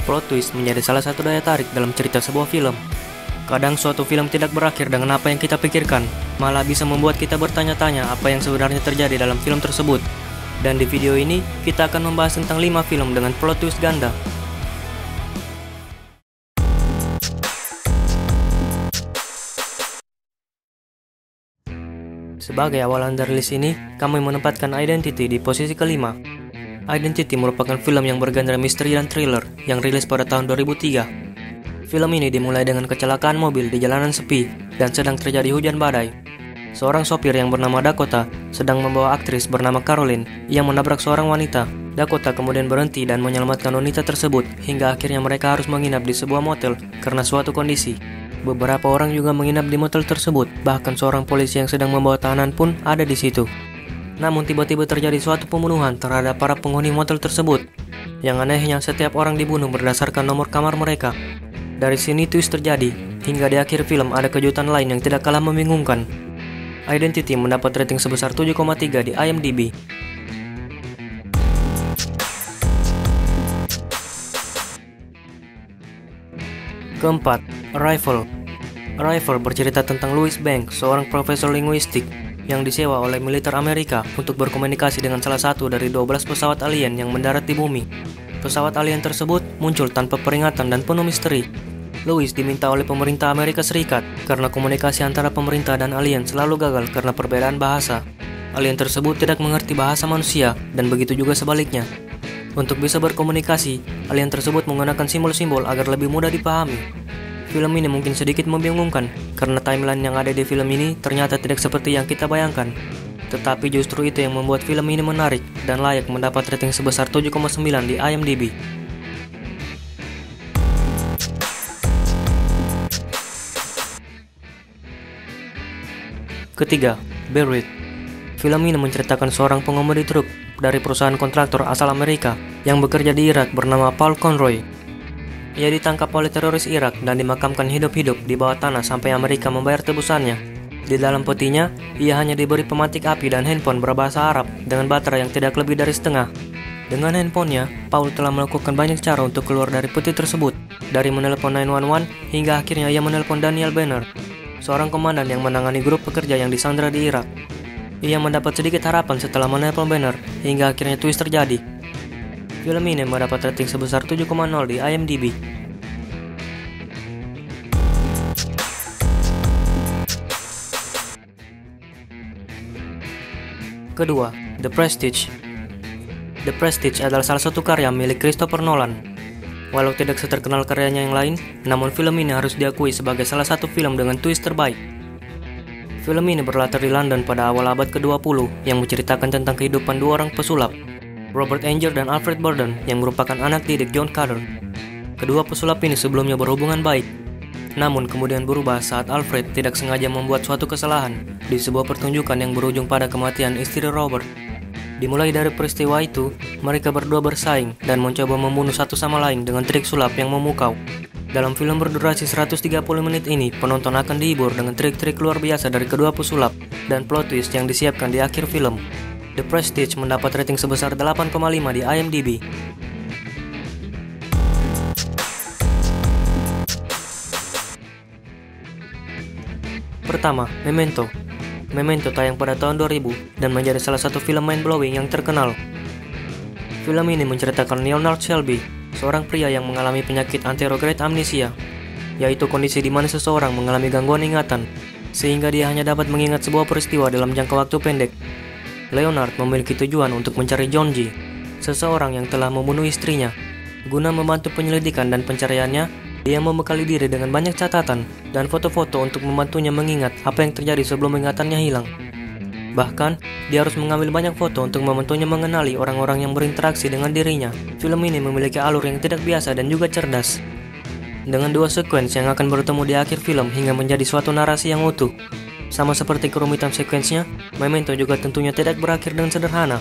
Plot twist menjadi salah satu daya tarik dalam cerita sebuah film. Kadang suatu film tidak berakhir dengan apa yang kita pikirkan, malah bisa membuat kita bertanya-tanya apa yang sebenarnya terjadi dalam film tersebut. Dan di video ini, kita akan membahas tentang 5 film dengan plot twist ganda. Sebagai awalan dari list ini, kami menempatkan Identity di posisi kelima. Identity merupakan film yang bergenre misteri dan thriller yang rilis pada tahun 2003. Film ini dimulai dengan kecelakaan mobil di jalanan sepi dan sedang terjadi hujan badai. Seorang sopir yang bernama Dakota sedang membawa aktris bernama Caroline yang menabrak seorang wanita. Dakota kemudian berhenti dan menyelamatkan wanita tersebut hingga akhirnya mereka harus menginap di sebuah motel karena suatu kondisi. Beberapa orang juga menginap di motel tersebut, bahkan seorang polisi yang sedang membawa tahanan pun ada di situ. Namun tiba-tiba terjadi suatu pembunuhan terhadap para penghuni motel tersebut. Yang anehnya, setiap orang dibunuh berdasarkan nomor kamar mereka. Dari sini twist terjadi, hingga di akhir film ada kejutan lain yang tidak kalah membingungkan. Identity mendapat rating sebesar 7,3 di IMDb. Keempat, Arrival. Arrival bercerita tentang Louis Banks, seorang profesor linguistik yang disewa oleh militer Amerika untuk berkomunikasi dengan salah satu dari 12 pesawat alien yang mendarat di bumi. Pesawat alien tersebut muncul tanpa peringatan dan penuh misteri. Louis diminta oleh pemerintah Amerika Serikat karena komunikasi antara pemerintah dan alien selalu gagal karena perbedaan bahasa. Alien tersebut tidak mengerti bahasa manusia dan begitu juga sebaliknya. Untuk bisa berkomunikasi, alien tersebut menggunakan simbol-simbol agar lebih mudah dipahami. Film ini mungkin sedikit membingungkan karena timeline yang ada di film ini ternyata tidak seperti yang kita bayangkan. Tetapi justru itu yang membuat film ini menarik dan layak mendapat rating sebesar 7,9 di IMDb. Ketiga, Buried. Film ini menceritakan seorang pengemudi truk dari perusahaan kontraktor asal Amerika yang bekerja di Irak bernama Paul Conroy. Ia ditangkap oleh teroris Irak dan dimakamkan hidup-hidup di bawah tanah sampai Amerika membayar tebusannya. Di dalam petinya, ia hanya diberi pematik api dan handphone berbahasa Arab dengan baterai yang tidak lebih dari setengah. Dengan handphonenya, Paul telah melakukan banyak cara untuk keluar dari peti tersebut, dari menelpon 911 hingga akhirnya ia menelpon Daniel Banner, seorang komandan yang menangani grup pekerja yang disandra di Irak. Ia mendapat sedikit harapan setelah menelpon Banner hingga akhirnya twist terjadi. Film ini mendapat rating sebesar 7,0 di IMDb. Kedua, The Prestige. The Prestige adalah salah satu karya milik Christopher Nolan. Walau tidak seterkenal karyanya yang lain, namun film ini harus diakui sebagai salah satu film dengan twist terbaik. Film ini berlatar di London pada awal abad ke-20 yang menceritakan tentang kehidupan dua orang pesulap, Robert Anger dan Alfred Borden, yang merupakan anak didik John Carter. Kedua pesulap ini sebelumnya berhubungan baik, namun kemudian berubah saat Alfred tidak sengaja membuat suatu kesalahan di sebuah pertunjukan yang berujung pada kematian istri Robert. Dimulai dari peristiwa itu, mereka berdua bersaing dan mencoba membunuh satu sama lain dengan trik sulap yang memukau. Dalam film berdurasi 130 menit ini, penonton akan dihibur dengan trik-trik luar biasa dari kedua pesulap dan plot twist yang disiapkan di akhir film. The Prestige mendapat rating sebesar 8,5 di IMDb. Pertama, Memento. Memento tayang pada tahun 2000 dan menjadi salah satu film mind-blowing yang terkenal. Film ini menceritakan Leonard Shelby, seorang pria yang mengalami penyakit anterograde amnesia, yaitu kondisi di mana seseorang mengalami gangguan ingatan, sehingga dia hanya dapat mengingat sebuah peristiwa dalam jangka waktu pendek. Leonard memiliki tujuan untuk mencari John G, seseorang yang telah membunuh istrinya. Guna membantu penyelidikan dan pencariannya, dia membekali diri dengan banyak catatan dan foto-foto untuk membantunya mengingat apa yang terjadi sebelum ingatannya hilang. Bahkan, dia harus mengambil banyak foto untuk membantunya mengenali orang-orang yang berinteraksi dengan dirinya. Film ini memiliki alur yang tidak biasa dan juga cerdas, dengan dua sekuens yang akan bertemu di akhir film hingga menjadi suatu narasi yang utuh. Sama seperti kerumitan sekuensnya, Memento juga tentunya tidak berakhir dengan sederhana.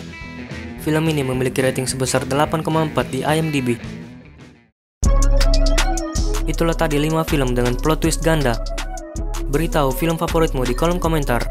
Film ini memiliki rating sebesar 8,4 di IMDb. Itulah tadi 5 film dengan plot twist ganda. Beritahu film favoritmu di kolom komentar.